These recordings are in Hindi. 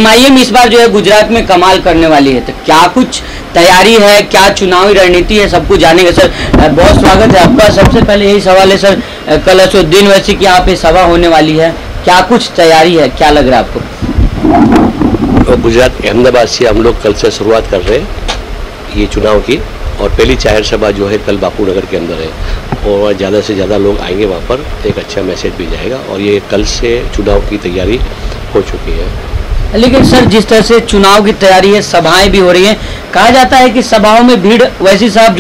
एमआईएम इस बार जो है गुजरात में कमाल करने वाली है, तो क्या कुछ तैयारी है, क्या चुनावी रणनीति है, सब कुछ जानेंगे सर। बहुत स्वागत है आपका। सबसे पहले यही सवाल है सर, कल असदुद्दीन ओवैसी की यहाँ पे सभा होने वाली है, क्या कुछ तैयारी है, क्या लग रहा है आपको? तो गुजरात अहमदाबाद से हम लोग कल से शुरुआत कर रहे हैं ये चुनाव की, और पहली जाहिर सभा जो है कल बापू नगर के अंदर है, और ज़्यादा से ज़्यादा लोग आएंगे वहाँ पर, एक अच्छा मैसेज भी जाएगा। और ये कल से चुनाव की तैयारी हो चुकी है। लेकिन सर जिस तरह से चुनाव की तैयारी है, सभाएं भी हो रही हैं, कहा जाता है कि सभाओं में भीड़ ओवैसी साहब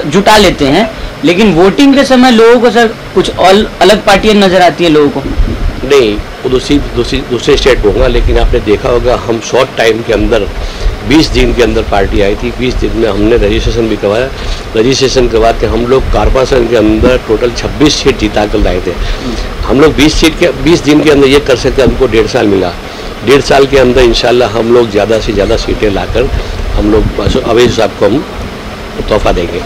जुटा लेते हैं, लेकिन वोटिंग के समय लोगों को सर कुछ अलग पार्टियां नजर आती है लोगों को। नहीं, वो दूसरे स्टेट में होगा, लेकिन आपने देखा होगा हम शॉर्ट टाइम के अंदर 20 दिन के अंदर पार्टी आई थी। 20 दिन में हमने रजिस्ट्रेशन भी करवाया। रजिस्ट्रेशन करवा के हम लोग कॉर्पोरेशन के अंदर टोटल 26 सीट जीता कर लाए थे। हम लोग 20 दिन के अंदर ये कर सकते, हमको 1.5 साल मिला। 1.5 साल के अंदर इंशाल्लाह हम लोग ज़्यादा से ज़्यादा सीटें लाकर हम लोग अवैध साहब को हम तोहफा देंगे।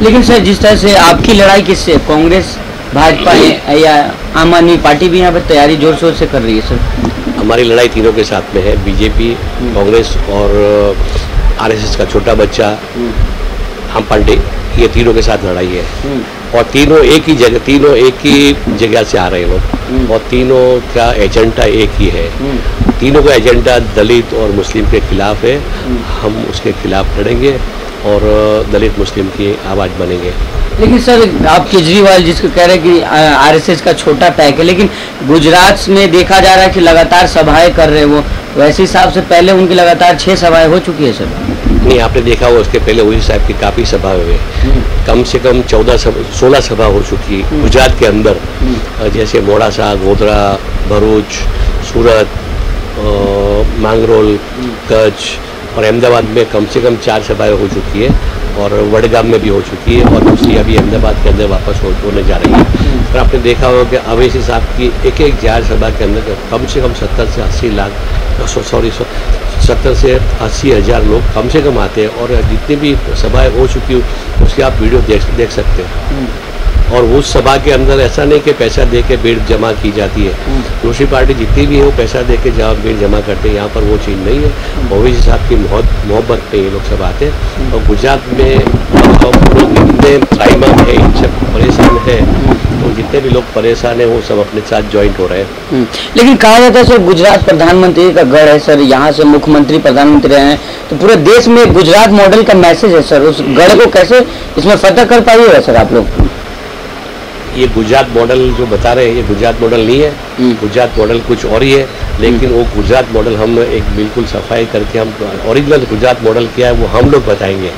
लेकिन सर जिस तरह से आपकी लड़ाई किससे, कांग्रेस, भाजपा या आम आदमी पार्टी भी यहाँ पर तैयारी जोर शोर से कर रही है सर? हमारी लड़ाई तीनों के साथ में है, बीजेपी, कांग्रेस और आरएसएस का छोटा बच्चा हम पार्टी, ये तीनों के साथ लड़ाई है। और तीनों एक ही जगह से आ रहे हैं लोग, और तीनों का एजेंडा एक ही है। तीनों का एजेंडा दलित और मुस्लिम के खिलाफ है। हम उसके खिलाफ लड़ेंगे और दलित मुस्लिम की आवाज़ बनेंगे। लेकिन सर आप केजरीवाल जिसको कह रहे हैं कि आरएसएस का छोटा पैक है, लेकिन गुजरात में देखा जा रहा है कि लगातार सभाएं कर रहे हैं वो, वैसे हिसाब से पहले उनकी लगातार 6 सभाएं हो चुकी है सर। नहीं, आपने देखा हो उसके पहले ओवैसी साहब की काफ़ी सभा हुई, कम से कम 16 सभा हो चुकी गुजरात के अंदर, जैसे मोड़ासा, गोधरा, भरूच, सूरत, मांगरोल, कच्छ और अहमदाबाद में कम से कम 4 सभाएं हो चुकी है, और वडगाम में भी हो चुकी है, और दूसरी अभी अहमदाबाद के अंदर वापस होने जा रही है। पर आपने देखा होगा कि ओवैसी साहब की एक जाहिर सभा के अंदर कम से कम 70 से 80 हज़ार लोग कम से कम आते हैं, और जितनी भी सभाएं हो चुकी है उसकी आप वीडियो देख सकते हैं। और उस सभा के अंदर ऐसा नहीं कि पैसा दे के भीड़ जमा की जाती है। दूसरी पार्टी जितनी भी है वो पैसा दे के भीड़ जमा करते हैं, यहाँ पर वो चीज़ नहीं है। ओवैसी साहब की मोहब्बत पे ये लोग सब आते हैं। और गुजरात में हम लोग इतने त्राइमान है, इन सब परेशान है, तो जितने भी लोग परेशान हैं वो सब अपने साथ ज्वाइंट हो रहे हैं। लेकिन कहा जाता है सर गुजरात प्रधानमंत्री का गढ़ है सर, यहाँ से मुख्यमंत्री प्रधानमंत्री रहे हैं, तो पूरे देश में गुजरात मॉडल का मैसेज है सर, उस गढ़ को कैसे इसमें फतह कर पाइएगा सर आप लोग? ये गुजरात मॉडल जो बता रहे हैं ये गुजरात मॉडल नहीं है, गुजरात मॉडल कुछ और ही है। लेकिन वो गुजरात मॉडल हम एक बिल्कुल सफाई करके हम ओरिजिनल गुजरात मॉडल क्या है वो हम लोग बताएंगे।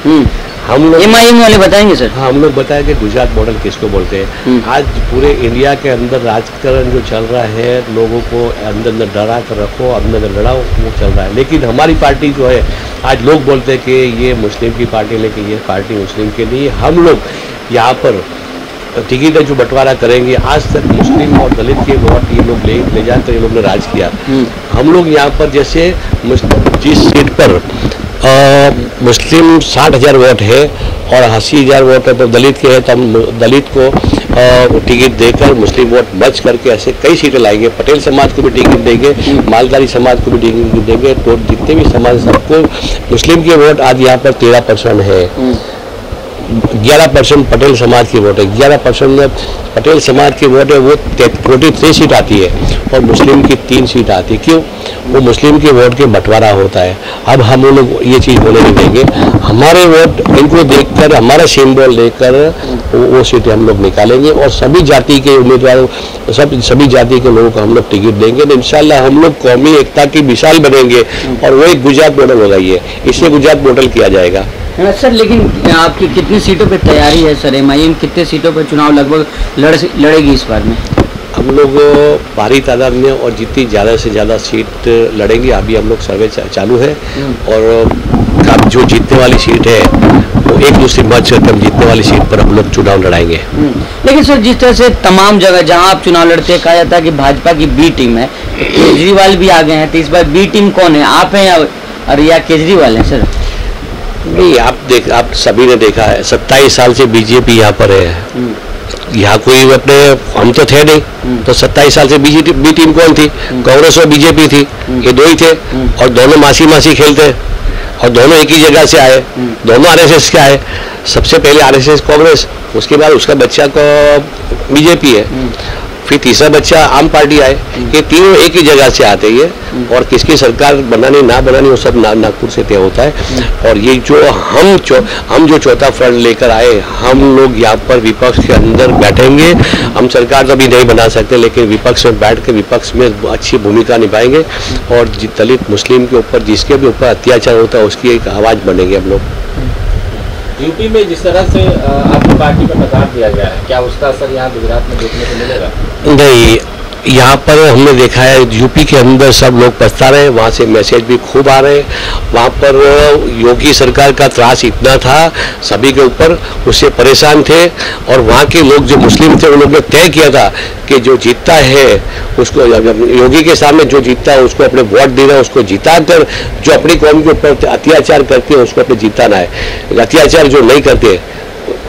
हम लोग एमआईएम वाले बताएंगे सर? हाँ, हम लोग बताएंगे गुजरात मॉडल किसको बोलते हैं। आज पूरे इंडिया के अंदर राजकारण जो चल रहा है, लोगों को अंदर अंदर डरा कर रखो, अंदर अंदर लड़ाओ, वो चल रहा है। लेकिन हमारी पार्टी जो है, आज लोग बोलते हैं कि ये मुस्लिम की पार्टी, लेकिन ये पार्टी मुस्लिम के लिए। हम लोग यहाँ पर टिकट जो बंटवारा करेंगे, आज तक मुस्लिम और दलित के वोट ये लोग ले जाकर ये लोग ने राज किया। हम लोग यहाँ पर जैसे जिस सीट पर मुस्लिम 60,000 वोट है और 80,000 वोट है तो दलित के है, तो हम दलित को टिकट देकर मुस्लिम वोट बच करके ऐसे कई सीटें लाएंगे। पटेल समाज को भी टिकट देंगे, मालधारी समाज को भी टिकट देंगे, तो जितने भी समाज सबको मुस्लिम के वोट आज यहाँ पर 13% है। 11% पटेल समाज की वोट है, 11% पटेल समाज की वोट है, वो 43 सीट आती है, और मुस्लिम की 3 सीट आती है। क्यों? वो मुस्लिम के वोट के बंटवारा होता है। अब हम लोग ये चीज़ होने नहीं देंगे। हमारे वोट इनको देखकर, हमारा सिंबल लेकर वो सीटें हम लोग निकालेंगे, और सभी जाति के उम्मीदवारों, सभी जाति के लोगों को हम लोग टिकट देंगे। तो इंशाल्लाह हम लोग कौमी एकता की मिसाल बनेंगे, और वो एक गुजरात मॉडल होगा। ये इससे गुजरात मॉडल किया जाएगा सर। लेकिन आपकी कितनी सीटों पे तैयारी है सर? एमआईएम कितने सीटों पर चुनाव लगभग लड़ेगी इस बार में? हम लोग भारी तादाद में और जितनी ज़्यादा से ज़्यादा सीट लड़ेंगे। अभी हम लोग सर्वे चालू है, और जो जीतने वाली सीट है वो एक दूसरे मत से हम जीतने वाली सीट पर हम लोग चुनाव लड़ाएंगे। लेकिन सर जिस तरह से तमाम जगह जहां आप चुनाव लड़ते हैं, कहा जाता है कि भाजपा की बी टीम है, केजरीवाल भी आ गए हैं, तो इस बार बी टीम कौन है, आप हैं या केजरीवाल हैं सर? नहीं, आप सभी ने देखा है 27 साल से बीजेपी यहाँ पर है, यहाँ कोई अपने हम तो थे नहीं, तो 27 साल से बी टीम कौन थी? कांग्रेस और बीजेपी थी, ये दो ही थे। और दोनों मासी मासी खेलते और दोनों एक ही जगह से आए, दोनों आरएसएस के आए। सबसे पहले आरएसएस कांग्रेस, उसके बाद उसका बच्चा को बीजेपी है, फिर तीसरा बच्चा आम पार्टी आए। ये तीनों एक ही जगह से आते हैं और किसकी सरकार बनानी ना बनानी वो सब नागपुर से तय होता है। और ये जो हम जो चौथा फ्रंट लेकर आए, हम लोग यहाँ पर विपक्ष के अंदर बैठेंगे। हम सरकार तो अभी नहीं बना सकते, लेकिन विपक्ष में बैठ के विपक्ष में अच्छी भूमिका निभाएंगे और दलित मुस्लिम के ऊपर जिसके भी ऊपर अत्याचार होता है उसकी एक आवाज़ बनेंगे हम लोग। यूपी में जिस तरह से आपकी पार्टी पर नकार दिया गया है, क्या उसका असर यहाँ गुजरात में देखने को मिलेगा? नहीं, यहाँ पर हमने देखा है यूपी के अंदर सब लोग पछता रहे हैं, वहाँ से मैसेज भी खूब आ रहे हैं। वहाँ पर योगी सरकार का त्रास इतना था सभी के ऊपर, उससे परेशान थे। और वहाँ के लोग जो मुस्लिम थे उन लोगों ने तय किया था कि जो जीतता है उसको, योगी के सामने जो जीतता है उसको अपने वोट देना है, उसको जिता कर जो अपनी कौम के ऊपर अत्याचार करते हैं उसको अपने जिताना है। अत्याचार जो नहीं करते,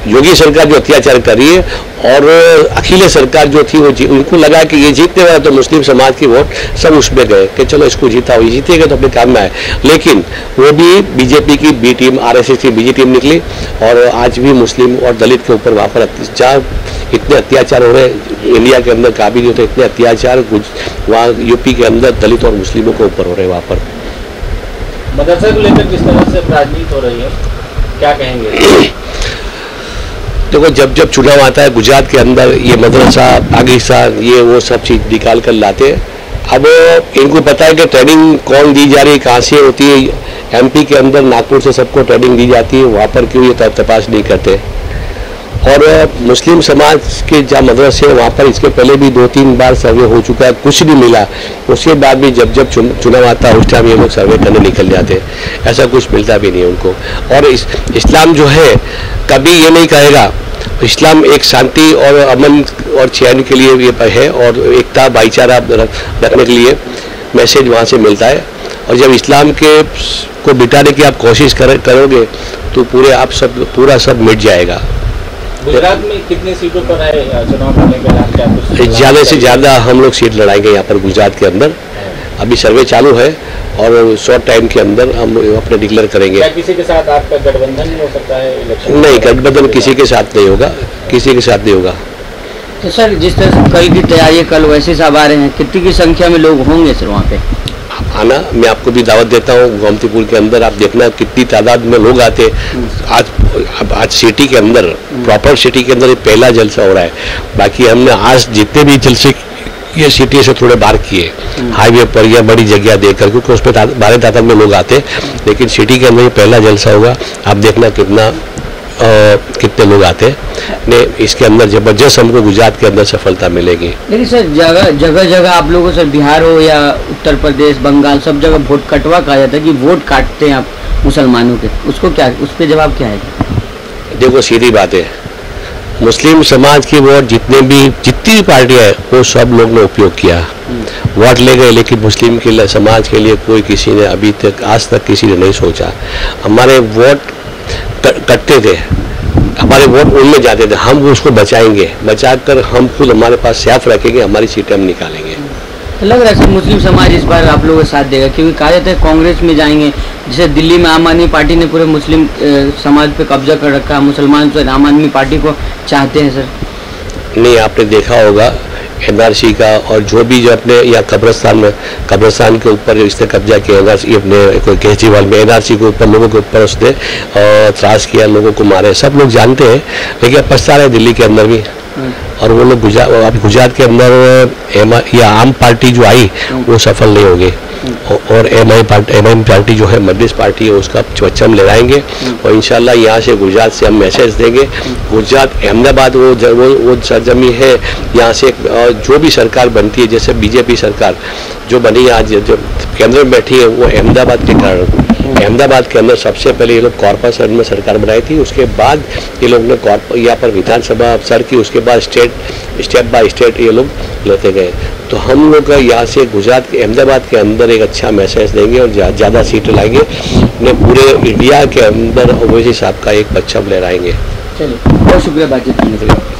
योगी सरकार जो अत्याचार कर रही है और अखिलेश सरकार जो थी वो उनको लगा कि ये जीतने वाला, तो मुस्लिम समाज की वोट सब उसमें गए कि चलो इसको जीता, ये जीतेगा तो अपने काम में आए। लेकिन वो भी बीजेपी की बी टीम, आरएसएस की बी टीम निकली और आज भी मुस्लिम और दलित के ऊपर वहाँ पर इतने अत्याचार हो रहे हैं। इंडिया के अंदर काबिल होते इतने अत्याचार वहाँ यूपी के अंदर दलित और मुस्लिमों के ऊपर हो रहे हैं। वहाँ पर मदरसा को लेकर किस तरह से राजनीति हो रही है, क्या कहेंगे? देखो, जब चुनाव आता है गुजरात के अंदर ये मदरसा, पाकिस्तान, ये वो सब चीज़ निकाल कर लाते हैं। अब इनको पता है कि ट्रेनिंग कौन दी जा रही है, कहाँ से होती है। एमपी के अंदर नागपुर से सबको ट्रेनिंग दी जाती है, वहाँ पर क्यों ये तपास नहीं करते। और मुस्लिम समाज के जहाँ मदरसे हैं वहाँ पर इसके पहले भी 2-3 बार सर्वे हो चुका है, कुछ नहीं मिला। उसके बाद भी जब चुनाव आता है उस टाइम ये लोग सर्वे करने निकल जाते हैं, ऐसा कुछ मिलता भी नहीं उनको। और इस्लाम जो है कभी ये नहीं कहेगा, इस्लाम एक शांति और अमन और चैन के लिए ये है और एकता भाईचारा रखने के लिए मैसेज वहाँ से मिलता है। और जब इस्लाम को बिटाने की आप कोशिश करोगे तो पूरा सब मिट जाएगा। गुजरात में कितनी सीटों पर है चुनाव लड़ने के बाद, क्या कुछ? ज़्यादा से ज़्यादा हम लोग सीट लड़ाएंगे यहाँ पर गुजरात के अंदर। अभी सर्वे चालू है और शॉर्ट टाइम के अंदर हम अपने डिक्लेयर करेंगे। क्या किसी के साथ आपका गठबंधन हो सकता है इलेक्शन? नहीं, गठबंधन किसी के साथ नहीं होगा, किसी के साथ नहीं होगा। तो सर, जिस तरह से कल की तैयारी, कल वैसे सब आ रहे हैं, कितनी की संख्या में लोग होंगे सर वहाँ पे? आना, मैं आपको भी दावत देता हूँ। गोमतीपुर के अंदर आप देखना कितनी तादाद में लोग आते। आज सिटी के अंदर, प्रॉपर सिटी के अंदर पहला जलसा हो रहा है। बाकी हमने आज जितने भी जलसे ये सिटी से थोड़े बाहर किए, हाईवे पर या बड़ी जगह देखकर, क्योंकि उसमें भारी तादाद में लोग आते, लेकिन सिटी के अंदर ये पहला जलसा होगा। आप देखना कितने लोग आते हैं। इसके अंदर जबरदस्त हमको गुजरात के अंदर सफलता मिलेगी। लेकिन सर जगह जगह आप लोगों से, बिहार हो या उत्तर प्रदेश, बंगाल, सब जगह वोट कटवा कहा जाता है कि वोट काटते हैं आप मुसलमानों के, उसको क्या, उस पर जवाब क्या है? देखो, सीधी बात है, मुस्लिम समाज की वोट जितनी भी पार्टियां है वो सब लोग ने उपयोग किया, वोट ले गए, लेकिन मुस्लिम के समाज के लिए कोई किसी ने अभी तक, आज तक किसी ने नहीं सोचा। हमारे वोट कटते थे, हमारे वोट उनमें जाते थे, हम उसको बचाएंगे, बचाकर हम खुद हमारे पास सेफ रखेंगे, हमारी सीटें हम निकालेंगे। तो लग रहा है सर मुस्लिम समाज इस बार आप लोगों का साथ देगा, क्योंकि कहा जाता है कांग्रेस में जाएंगे। जैसे दिल्ली में आम आदमी पार्टी ने पूरे मुस्लिम समाज पे कब्जा कर रखा है, मुसलमान तो आम आदमी पार्टी को चाहते हैं सर। नहीं, आपने देखा होगा एनआरसी का, और जो अपने या कब्रिस्तान के ऊपर इसने कब्जा किया, एनआरसी अपने केजरीवाल में एनआरसी के ऊपर लोगों के ऊपर उसने त्रास किया, लोगों को मारे, सब लोग जानते हैं। लेकिन अब पछता रहे दिल्ली के अंदर भी। और वो लोग गुजरात के अंदर या आम पार्टी जो आई वो सफल नहीं होगी। और एमआई पार्टी जो है, मध्यस्थ पार्टी है, उसका बच्चा हम लहराएंगे। और इंशाल्लाह यहाँ से गुजरात से हम मैसेज देंगे। गुजरात, अहमदाबाद वो सरजमी है, यहाँ से जो भी सरकार बनती है, जैसे बीजेपी सरकार जो बनी आज, जो केंद्र में बैठी है, वो अहमदाबाद के कारण, अहमदाबाद के अंदर सबसे पहले ये लोग कॉर्पोरेशन में सरकार बनाई थी, उसके बाद ये लोग ने यहाँ पर विधानसभा अफसर की, उसके बाद स्टेट बाय स्टेट ये लोग लेते गए। तो हम लोग यहाँ से गुजरात के अहमदाबाद के अंदर एक अच्छा मैसेज देंगे और ज़्यादा सीटें लाएंगे, अपने पूरे इंडिया के अंदर ओवैसी साहब का एक बच्चा लहराएंगे। चलिए, बहुत शुक्रिया बातचीत करने के लिए।